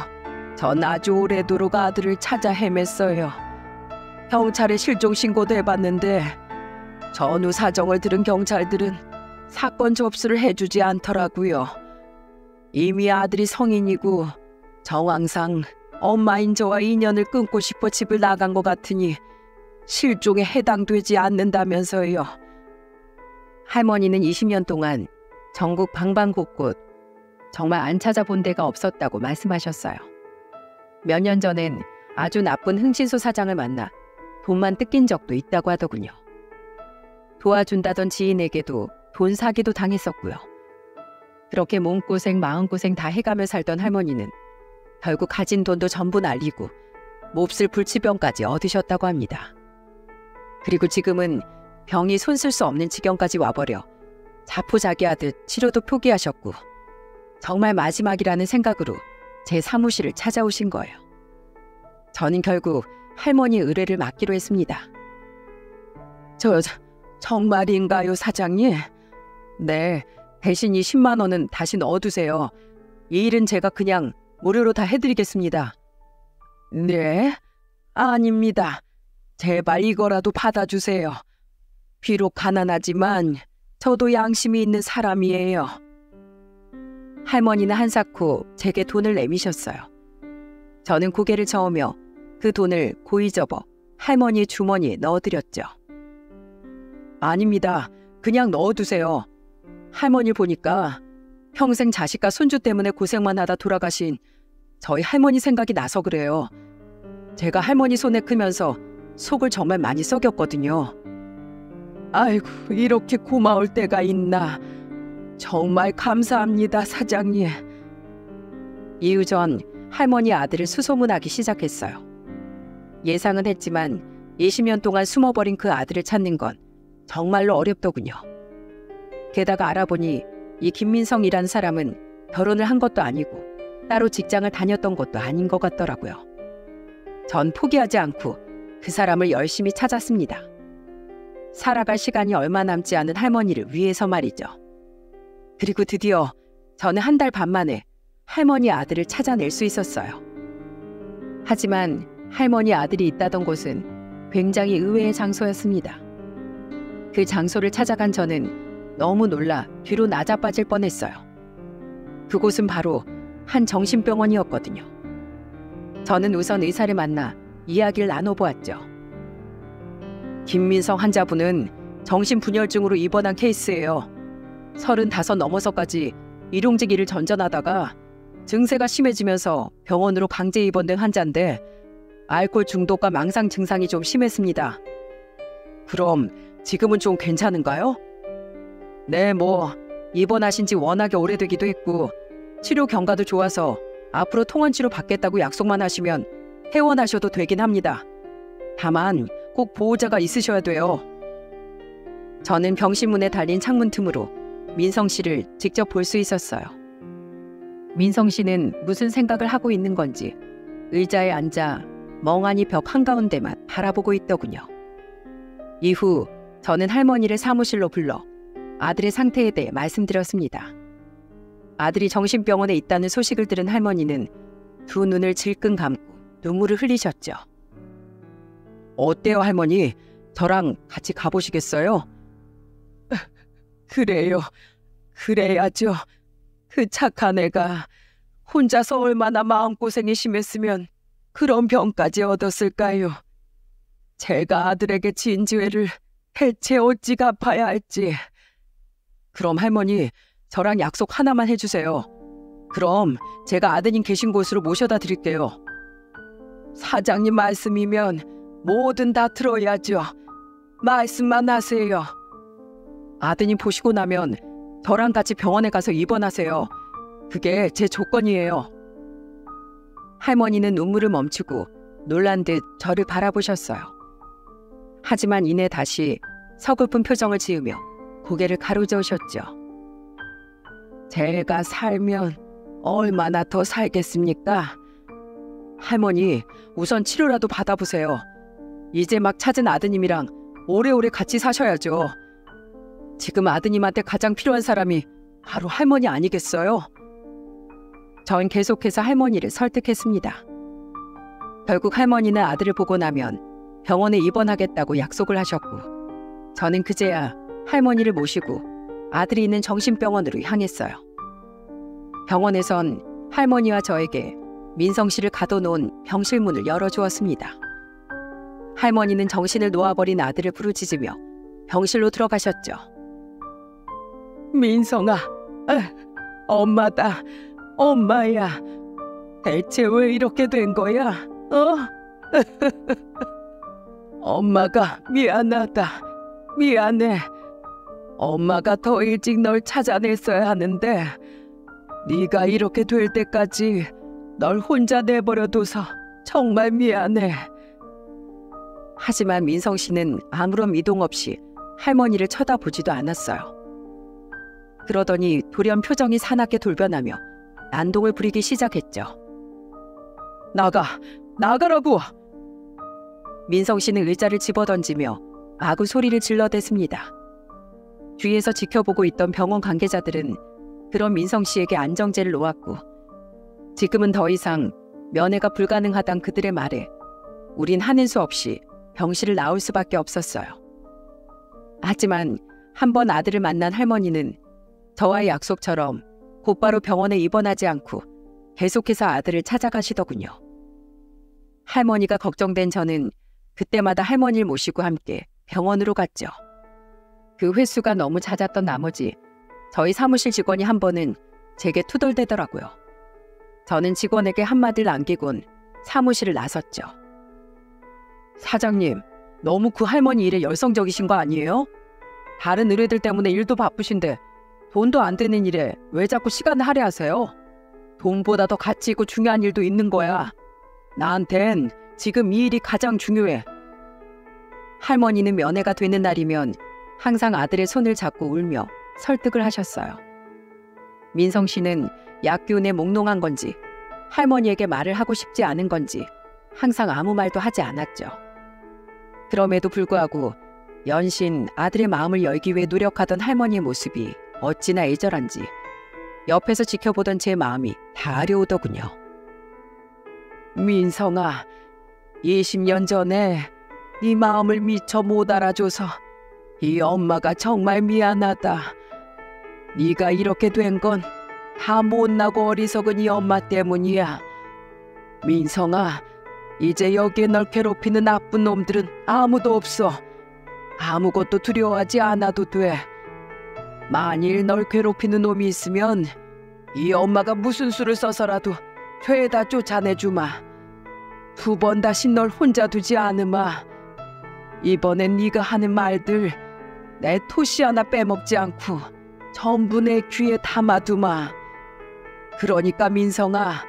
전 아주 오래도록 아들을 찾아 헤맸어요. 경찰에 실종 신고도 해봤는데 전후 사정을 들은 경찰들은 사건 접수를 해주지 않더라고요. 이미 아들이 성인이고 정황상 엄마인 저와 인연을 끊고 싶어 집을 나간 것 같으니 실종에 해당되지 않는다면서요. 할머니는 20년 동안 전국 방방곳곳 정말 안 찾아본 데가 없었다고 말씀하셨어요. 몇 년 전엔 아주 나쁜 흥신소 사장을 만나 돈만 뜯긴 적도 있다고 하더군요. 도와준다던 지인에게도 돈 사기도 당했었고요. 그렇게 몸고생 마음고생 다 해가며 살던 할머니는 결국 가진 돈도 전부 날리고 몹쓸 불치병까지 얻으셨다고 합니다. 그리고 지금은 병이 손쓸 수 없는 지경까지 와버려 자포자기하듯 치료도 포기하셨고 정말 마지막이라는 생각으로 제 사무실을 찾아오신 거예요. 저는 결국 할머니의 의뢰를 맡기로 했습니다. 정말인가요, 사장님? 네, 대신 이 10만 원은 다시 넣어두세요. 이 일은 제가 그냥 무료로 다 해드리겠습니다. 네? 아닙니다. 제발 이거라도 받아주세요. 비록 가난하지만 저도 양심이 있는 사람이에요. 할머니는 한사코 제게 돈을 내미셨어요. 저는 고개를 저으며 그 돈을 고이 접어 할머니의 주머니에 넣어드렸죠. 아닙니다. 그냥 넣어두세요. 할머니 보니까 평생 자식과 손주 때문에 고생만 하다 돌아가신 저희 할머니 생각이 나서 그래요. 제가 할머니 손에 크면서 속을 정말 많이 썩였거든요. 아이고, 이렇게 고마울 때가 있나. 정말 감사합니다, 사장님. 이후 전 할머니 아들을 수소문하기 시작했어요. 예상은 했지만 20년 동안 숨어버린 그 아들을 찾는 건 정말로 어렵더군요. 게다가 알아보니 이 김민성이라는 사람은 결혼을 한 것도 아니고 따로 직장을 다녔던 것도 아닌 것 같더라고요. 전 포기하지 않고 그 사람을 열심히 찾았습니다. 살아갈 시간이 얼마 남지 않은 할머니를 위해서 말이죠. 그리고 드디어 저는 한 달 반 만에 할머니 아들을 찾아낼 수 있었어요. 하지만 할머니 아들이 있다던 곳은 굉장히 의외의 장소였습니다. 그 장소를 찾아간 저는 너무 놀라 뒤로 나자빠질 뻔했어요. 그곳은 바로 한 정신병원이었거든요. 저는 우선 의사를 만나 이야기를 나눠보았죠. 김민성 환자분은 정신분열증으로 입원한 케이스예요. 35 넘어서까지 일용직 일을 전전하다가 증세가 심해지면서 병원으로 강제 입원된 환자인데 알코올 중독과 망상 증상이 좀 심했습니다. 그럼 지금은 좀 괜찮은가요? 네, 입원하신 지 워낙에 오래되기도 했고 치료 경과도 좋아서 앞으로 통원치료 받겠다고 약속만 하시면 퇴원하셔도 되긴 합니다. 다만 꼭 보호자가 있으셔야 돼요. 저는 병실문에 달린 창문 틈으로 민성 씨를 직접 볼 수 있었어요. 민성 씨는 무슨 생각을 하고 있는 건지 의자에 앉아 멍하니 벽 한가운데만 바라보고 있더군요. 이후 저는 할머니를 사무실로 불러 아들의 상태에 대해 말씀드렸습니다. 아들이 정신병원에 있다는 소식을 들은 할머니는 두 눈을 질끈 감고 눈물을 흘리셨죠. 어때요, 할머니? 저랑 같이 가보시겠어요? 그래요. 그래야죠. 그 착한 애가 혼자서 얼마나 마음고생이 심했으면 그런 병까지 얻었을까요? 제가 아들에게 진지회를 대체 어찌 갚아야 할지. 그럼 할머니, 저랑 약속 하나만 해주세요. 그럼 제가 아드님 계신 곳으로 모셔다 드릴게요. 사장님 말씀이면 뭐든 다 들어야죠. 말씀만 하세요. 아드님 보시고 나면 저랑 같이 병원에 가서 입원하세요. 그게 제 조건이에요. 할머니는 눈물을 멈추고 놀란 듯 저를 바라보셨어요. 하지만 이내 다시 서글픈 표정을 지으며 고개를 가로저으셨죠. 제가 살면 얼마나 더 살겠습니까? 할머니, 우선 치료라도 받아보세요. 이제 막 찾은 아드님이랑 오래오래 같이 사셔야죠. 지금 아드님한테 가장 필요한 사람이 바로 할머니 아니겠어요? 전 계속해서 할머니를 설득했습니다. 결국 할머니는 아들을 보고 나면 병원에 입원하겠다고 약속을 하셨고, 저는 그제야 할머니를 모시고 아들이 있는 정신병원으로 향했어요. 병원에선 할머니와 저에게 민성 씨를 가둬놓은 병실 문을 열어주었습니다. 할머니는 정신을 놓아버린 아들을 부르짖으며 병실로 들어가셨죠. 민성아, 엄마다, 엄마야. 대체 왜 이렇게 된 거야? 엄마가 미안하다. 미안해. 엄마가 더 일찍 널 찾아냈어야 하는데 네가 이렇게 될 때까지 널 혼자 내버려둬서 정말 미안해. 하지만 민성 씨는 아무런 미동 없이 할머니를 쳐다보지도 않았어요. 그러더니 돌연 표정이 사납게 돌변하며 난동을 부리기 시작했죠. 나가라고! 민성 씨는 의자를 집어던지며 마구 소리를 질러댔습니다. 주위에서 지켜보고 있던 병원 관계자들은 그런 민성 씨에게 안정제를 놓았고, 지금은 더 이상 면회가 불가능하단 그들의 말에 우린 하는 수 없이 병실을 나올 수밖에 없었어요. 하지만 한번 아들을 만난 할머니는 저와의 약속처럼 곧바로 병원에 입원하지 않고 계속해서 아들을 찾아가시더군요. 할머니가 걱정된 저는 그때마다 할머니를 모시고 함께 병원으로 갔죠. 그 횟수가 너무 잦았던 나머지 저희 사무실 직원이 한 번은 제게 투덜대더라고요. 저는 직원에게 한마디를 남기곤 사무실을 나섰죠. 사장님, 너무 그 할머니 일에 열성적이신 거 아니에요? 다른 의뢰들 때문에 일도 바쁘신데 돈도 안 되는 일에 왜 자꾸 시간을 할애하세요? 돈보다 더 가치 있고 중요한 일도 있는 거야. 나한텐 지금 이 일이 가장 중요해. 할머니는 면회가 되는 날이면 항상 아들의 손을 잡고 울며 설득을 하셨어요. 민성 씨는 약 기운에 몽롱한 건지 할머니에게 말을 하고 싶지 않은 건지 항상 아무 말도 하지 않았죠. 그럼에도 불구하고 연신 아들의 마음을 열기 위해 노력하던 할머니의 모습이 어찌나 애절한지 옆에서 지켜보던 제 마음이 다 아려오더군요. 민성아, 20년 전에 네 마음을 미처 못 알아줘서 이 엄마가 정말 미안하다. 네가 이렇게 된 건 다 못나고 어리석은 이 엄마 때문이야. 민성아, 이제 여기에 널 괴롭히는 나쁜 놈들은 아무도 없어. 아무것도 두려워하지 않아도 돼. 만일 널 괴롭히는 놈이 있으면 이 엄마가 무슨 수를 써서라도 죄다 쫓아내주마. 두 번 다시 널 혼자 두지 않으마. 이번엔 네가 하는 말들 내 토시 하나 빼먹지 않고 전부 내 귀에 담아두마. 그러니까 민성아,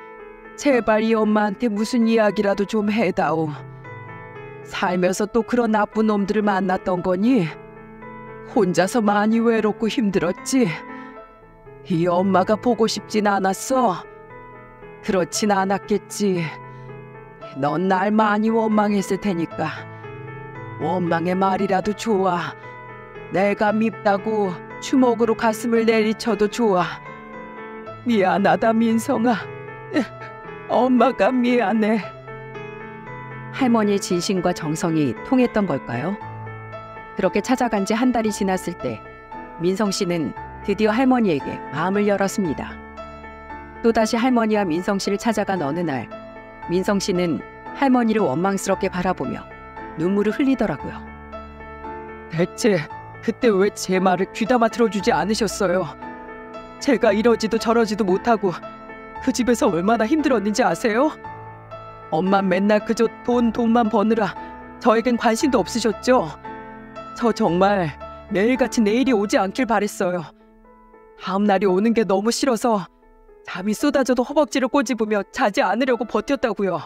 제발 이 엄마한테 무슨 이야기라도 좀 해다오. 살면서 또 그런 나쁜 놈들을 만났던 거니? 혼자서 많이 외롭고 힘들었지? 이 엄마가 보고 싶진 않았어? 그렇진 않았겠지. 넌 날 많이 원망했을 테니까 원망의 말이라도 좋아. 내가 밉다고 주먹으로 가슴을 내리쳐도 좋아. 미안하다 민성아. 엄마가 미안해. 할머니의 진심과 정성이 통했던 걸까요? 그렇게 찾아간 지 한 달이 지났을 때 민성 씨는 드디어 할머니에게 마음을 열었습니다. 또다시 할머니와 민성 씨를 찾아간 어느 날, 민성 씨는 할머니를 원망스럽게 바라보며 눈물을 흘리더라고요. 대체 그때 왜 제 말을 귀담아 들어주지 않으셨어요? 제가 이러지도 저러지도 못하고 그 집에서 얼마나 힘들었는지 아세요? 엄마 맨날 그저 돈만 버느라 저에겐 관심도 없으셨죠? 저 정말 매일같이 내일이 오지 않길 바랬어요. 다음 날이 오는 게 너무 싫어서 잠이 쏟아져도 허벅지를 꼬집으며 자지 않으려고 버텼다고요.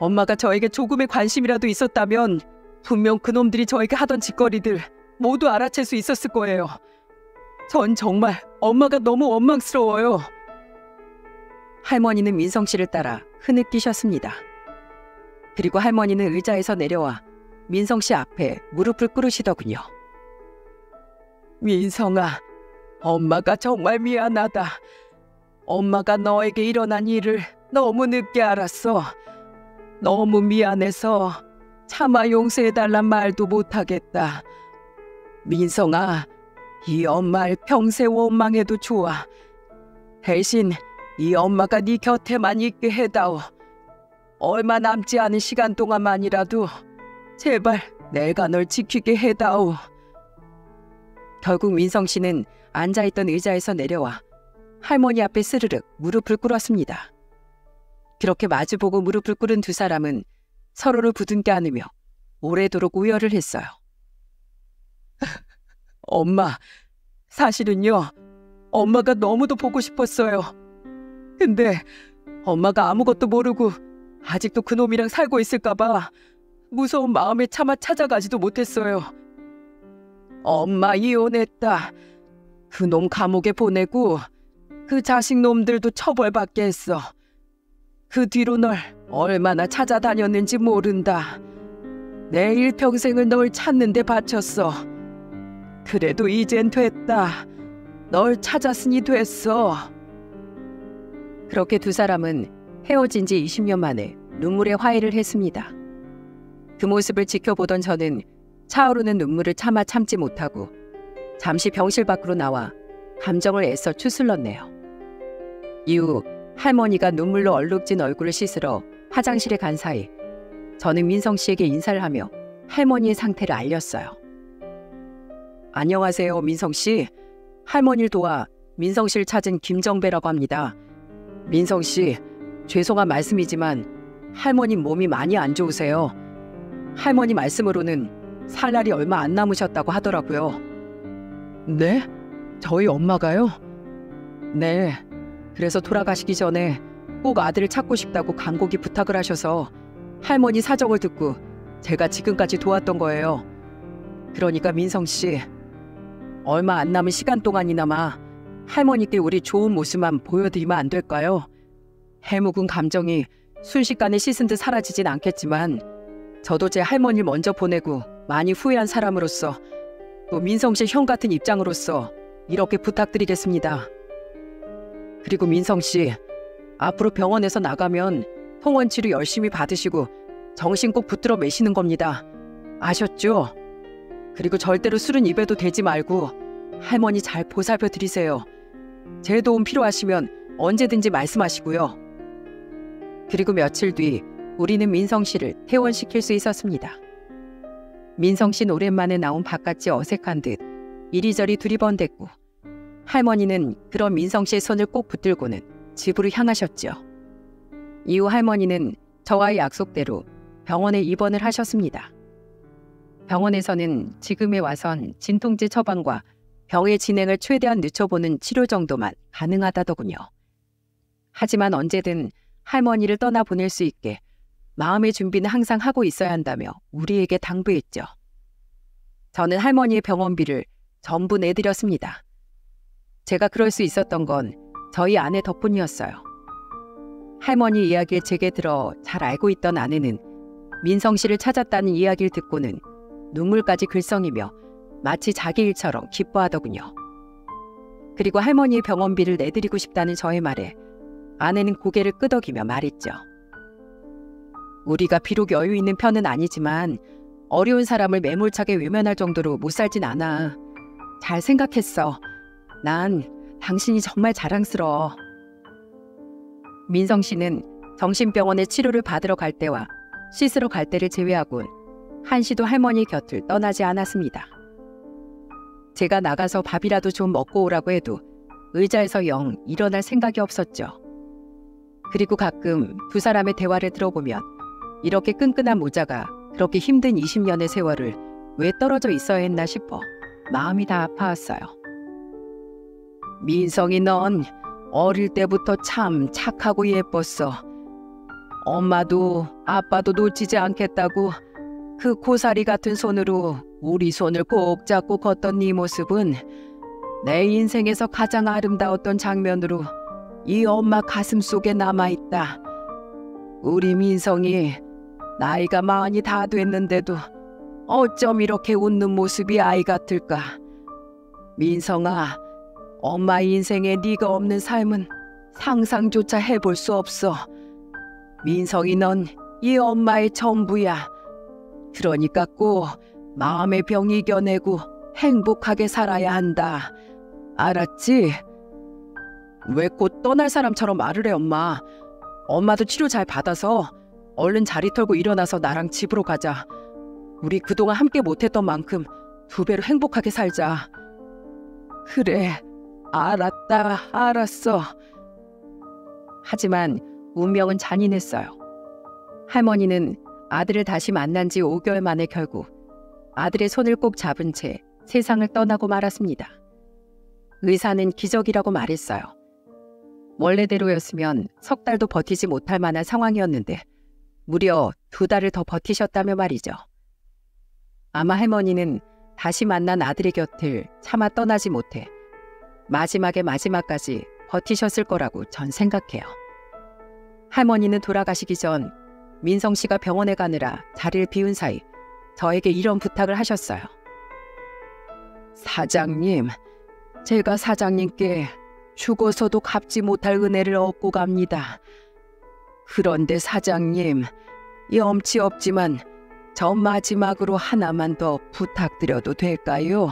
엄마가 저에게 조금의 관심이라도 있었다면 분명 그놈들이 저에게 하던 짓거리들 모두 알아챌 수 있었을 거예요. 전 정말 엄마가 너무 원망스러워요. 할머니는 민성 씨를 따라 흐느끼셨습니다. 그리고 할머니는 의자에서 내려와 민성 씨 앞에 무릎을 꿇으시더군요. 민성아, 엄마가 정말 미안하다. 엄마가 너에게 일어난 일을 너무 늦게 알았어. 너무 미안해서 차마 용서해달란 말도 못하겠다. 민성아, 이 엄마를 평생 원망해도 좋아. 대신 이 엄마가 네 곁에만 있게 해다오. 얼마 남지 않은 시간 동안만이라도 제발 내가 널 지키게 해다오. 결국 민성 씨는 앉아있던 의자에서 내려와 할머니 앞에 스르륵 무릎을 꿇었습니다. 그렇게 마주보고 무릎을 꿇은 두 사람은 서로를 부둥켜 안으며 오래도록 우열을 했어요. 엄마, 사실은요, 엄마가 너무도 보고 싶었어요. 근데 엄마가 아무것도 모르고 아직도 그놈이랑 살고 있을까봐 무서운 마음에 차마 찾아가지도 못했어요. 엄마 이혼했다. 그놈 감옥에 보내고 그 자식 놈들도 처벌받게 했어. 그 뒤로 널 얼마나 찾아다녔는지 모른다. 내 일평생을 널 찾는 데 바쳤어. 그래도 이젠 됐다. 널 찾았으니 됐어. 그렇게 두 사람은 헤어진 지 20년 만에 눈물의 화해를 했습니다. 그 모습을 지켜보던 저는 차오르는 눈물을 차마 참지 못하고 잠시 병실 밖으로 나와 감정을 애써 추슬렀네요. 이후 할머니가 눈물로 얼룩진 얼굴을 씻으러 화장실에 간 사이 저는 민성 씨에게 인사를 하며 할머니의 상태를 알렸어요. 안녕하세요, 민성 씨. 할머니를 도와 민성 씨를 찾은 김정배라고 합니다. 민성 씨, 죄송한 말씀이지만 할머님 몸이 많이 안 좋으세요. 할머니 말씀으로는 살 날이 얼마 안 남으셨다고 하더라고요. 네? 저희 엄마가요? 네. 그래서 돌아가시기 전에 꼭 아들을 찾고 싶다고 간곡히 부탁을 하셔서 할머니 사정을 듣고 제가 지금까지 도왔던 거예요. 그러니까 민성 씨, 얼마 안 남은 시간 동안이나마 할머니께 우리 좋은 모습만 보여드리면 안 될까요? 해묵은 감정이 순식간에 씻은 듯 사라지진 않겠지만 저도 제 할머니를 먼저 보내고 많이 후회한 사람으로서 또 민성 씨 형 같은 입장으로서 이렇게 부탁드리겠습니다. 그리고 민성 씨, 앞으로 병원에서 나가면 통원 치료 열심히 받으시고 정신 꼭 붙들어 매시는 겁니다. 아셨죠? 그리고 절대로 술은 입에도 대지 말고 할머니 잘 보살펴 드리세요. 제 도움 필요하시면 언제든지 말씀하시고요. 그리고 며칠 뒤 우리는 민성 씨를 퇴원시킬 수 있었습니다. 민성 씨는 오랜만에 나온 바깥이 어색한 듯 이리저리 두리번댔고 할머니는 그런 민성 씨의 손을 꼭 붙들고는 집으로 향하셨죠. 이후 할머니는 저와의 약속대로 병원에 입원을 하셨습니다. 병원에서는 지금에 와선 진통제 처방과 병의 진행을 최대한 늦춰보는 치료 정도만 가능하다더군요. 하지만 언제든 할머니를 떠나보낼 수 있게 마음의 준비는 항상 하고 있어야 한다며 우리에게 당부했죠. 저는 할머니의 병원비를 전부 내드렸습니다. 제가 그럴 수 있었던 건 저희 아내 덕분이었어요. 할머니 이야기를 제게 들어 잘 알고 있던 아내는 민성 씨를 찾았다는 이야기를 듣고는 눈물까지 글썽이며 마치 자기 일처럼 기뻐하더군요. 그리고 할머니의 병원비를 내드리고 싶다는 저의 말에 아내는 고개를 끄덕이며 말했죠. 우리가 비록 여유 있는 편은 아니지만 어려운 사람을 매몰차게 외면할 정도로 못 살진 않아. 잘 생각했어. 난 당신이 정말 자랑스러워. 민성 씨는 정신병원에 치료를 받으러 갈 때와 씻으러 갈 때를 제외하곤 한시도 할머니 곁을 떠나지 않았습니다. 제가 나가서 밥이라도 좀 먹고 오라고 해도 의자에서 영 일어날 생각이 없었죠. 그리고 가끔 두 사람의 대화를 들어보면 이렇게 끈끈한 모자가 그렇게 힘든 20년의 세월을 왜 떨어져 있어야 했나 싶어 마음이 다 아파왔어요. 민성이 넌 어릴 때부터 참 착하고 예뻤어. 엄마도 아빠도 놓치지 않겠다고 그 고사리 같은 손으로 우리 손을 꼭 잡고 걷던 네 모습은 내 인생에서 가장 아름다웠던 장면으로 이 엄마 가슴 속에 남아있다. 우리 민성이 나이가 많이 다 됐는데도 어쩜 이렇게 웃는 모습이 아이 같을까. 민성아, 엄마 인생에 네가 없는 삶은 상상조차 해볼 수 없어. 민성이 넌 이 엄마의 전부야. 그러니까 꼭 마음의 병 이겨내고 행복하게 살아야 한다. 알았지? 왜 곧 떠날 사람처럼 말을 해, 엄마. 엄마도 치료 잘 받아서 얼른 자리 털고 일어나서 나랑 집으로 가자. 우리 그동안 함께 못했던 만큼 2배로 행복하게 살자. 그래, 알았다, 알았어. 하지만 운명은 잔인했어요. 할머니는 아들을 다시 만난 지 5개월 만에 결국 아들의 손을 꼭 잡은 채 세상을 떠나고 말았습니다. 의사는 기적이라고 말했어요. 원래대로였으면 석 달도 버티지 못할 만한 상황이었는데 무려 2달을 더 버티셨다며 말이죠. 아마 할머니는 다시 만난 아들의 곁을 차마 떠나지 못해 마지막까지 버티셨을 거라고 전 생각해요. 할머니는 돌아가시기 전 민성 씨가 병원에 가느라 자리를 비운 사이 저에게 이런 부탁을 하셨어요. 사장님, 제가 사장님께 죽어서도 갚지 못할 은혜를 얻고 갑니다. 그런데 사장님, 염치 없지만 저 마지막으로 하나만 더 부탁드려도 될까요?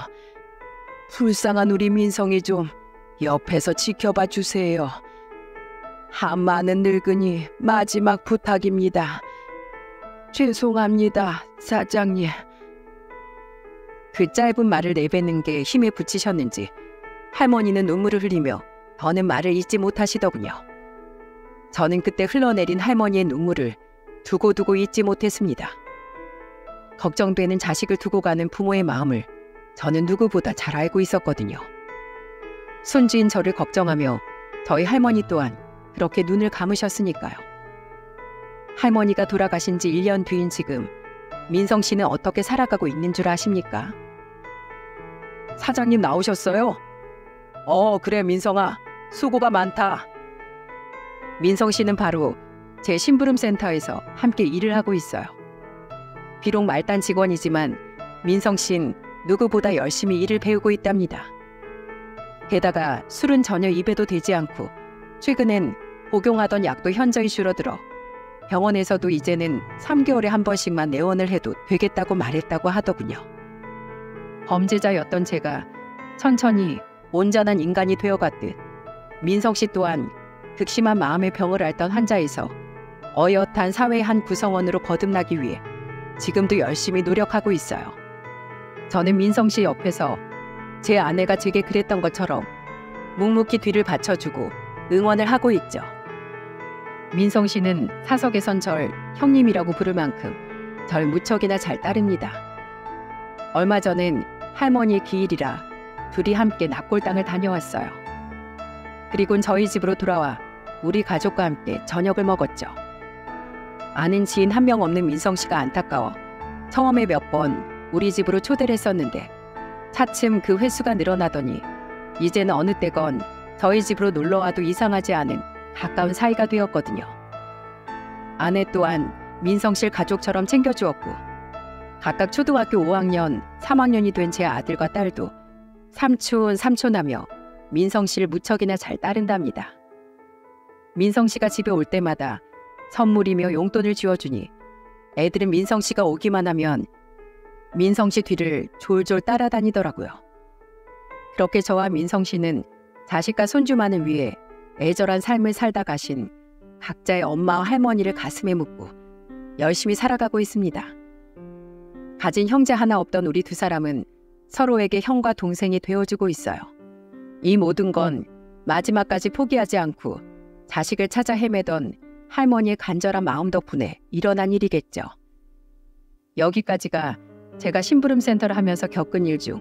불쌍한 우리 민성이 좀 옆에서 지켜봐 주세요. 한많은 늙은이 마지막 부탁입니다. 죄송합니다, 사장님. 그 짧은 말을 내뱉는 게 힘에 부치셨는지 할머니는 눈물을 흘리며 더는 말을 잇지 못하시더군요. 저는 그때 흘러내린 할머니의 눈물을 두고두고 잊지 못했습니다. 걱정되는 자식을 두고 가는 부모의 마음을 저는 누구보다 잘 알고 있었거든요. 손주인 저를 걱정하며 저희 할머니 또한 그렇게 눈을 감으셨으니까요. 할머니가 돌아가신 지 1년 뒤인 지금 민성 씨는 어떻게 살아가고 있는 줄 아십니까? 사장님 나오셨어요? 그래 민성아, 수고가 많다. 민성 씨는 바로 제 심부름센터에서 함께 일을 하고 있어요. 비록 말단 직원이지만 민성 씨는 누구보다 열심히 일을 배우고 있답니다. 게다가 술은 전혀 입에도 대지 않고 최근엔 복용하던 약도 현저히 줄어들어 병원에서도 이제는 3개월에 한 번씩만 내원을 해도 되겠다고 말했다고 하더군요. 범죄자였던 제가 천천히 온전한 인간이 되어갔듯 민성 씨 또한 극심한 마음의 병을 앓던 환자에서 어엿한 사회의 한 구성원으로 거듭나기 위해 지금도 열심히 노력하고 있어요. 저는 민성 씨 옆에서 제 아내가 제게 그랬던 것처럼 묵묵히 뒤를 받쳐주고 응원을 하고 있죠. 민성 씨는 사석에선 절 형님이라고 부를 만큼 절 무척이나 잘 따릅니다. 얼마 전엔 할머니의 기일이라 둘이 함께 납골당을 다녀왔어요. 그리곤 저희 집으로 돌아와 우리 가족과 함께 저녁을 먹었죠. 아는 지인 한 명 없는 민성 씨가 안타까워 처음에 몇 번 우리 집으로 초대를 했었는데 차츰 그 횟수가 늘어나더니 이제는 어느 때건 저희 집으로 놀러와도 이상하지 않은 가까운 사이가 되었거든요. 아내 또한 민성 씨를 가족처럼 챙겨주었고 각각 초등학교 5학년, 3학년이 된 제 아들과 딸도 삼촌, 삼촌하며 민성 씨를 무척이나 잘 따른답니다. 민성 씨가 집에 올 때마다 선물이며 용돈을 쥐어주니 애들은 민성 씨가 오기만 하면 민성 씨 뒤를 졸졸 따라다니더라고요. 그렇게 저와 민성 씨는 자식과 손주만을 위해 애절한 삶을 살다 가신 각자의 엄마와 할머니를 가슴에 묻고 열심히 살아가고 있습니다. 가진 형제 하나 없던 우리 두 사람은 서로에게 형과 동생이 되어주고 있어요. 이 모든 건 마지막까지 포기하지 않고 자식을 찾아 헤매던 할머니의 간절한 마음 덕분에 일어난 일이겠죠. 여기까지가 제가 심부름센터를 하면서 겪은 일 중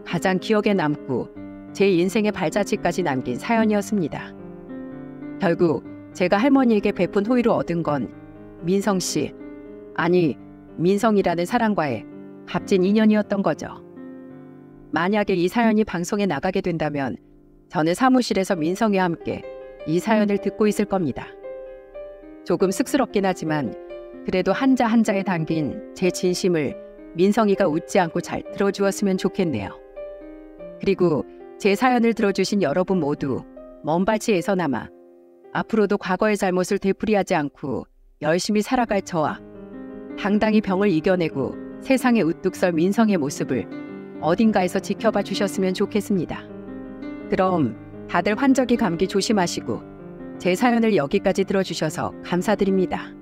가장 기억에 남고 제 인생의 발자취까지 남긴 사연이었습니다. 결국 제가 할머니에게 베푼 호의로 얻은 건 민성 씨, 아니 민성이라는 사람과의 값진 인연이었던 거죠. 만약에 이 사연이 방송에 나가게 된다면 저는 사무실에서 민성이와 함께 이 사연을 듣고 있을 겁니다. 조금 쑥스럽긴 하지만 그래도 한자 한자에 담긴 제 진심을 민성이가 웃지 않고 잘 들어주었으면 좋겠네요. 그리고 제 사연을 들어주신 여러분 모두 먼발치에서나마 앞으로도 과거의 잘못을 되풀이하지 않고 열심히 살아갈 저와 당당히 병을 이겨내고 세상에 우뚝 설 민성의 모습을 어딘가에서 지켜봐 주셨으면 좋겠습니다. 그럼 다들 환절기 감기 조심하시고 제 사연을 여기까지 들어주셔서 감사드립니다.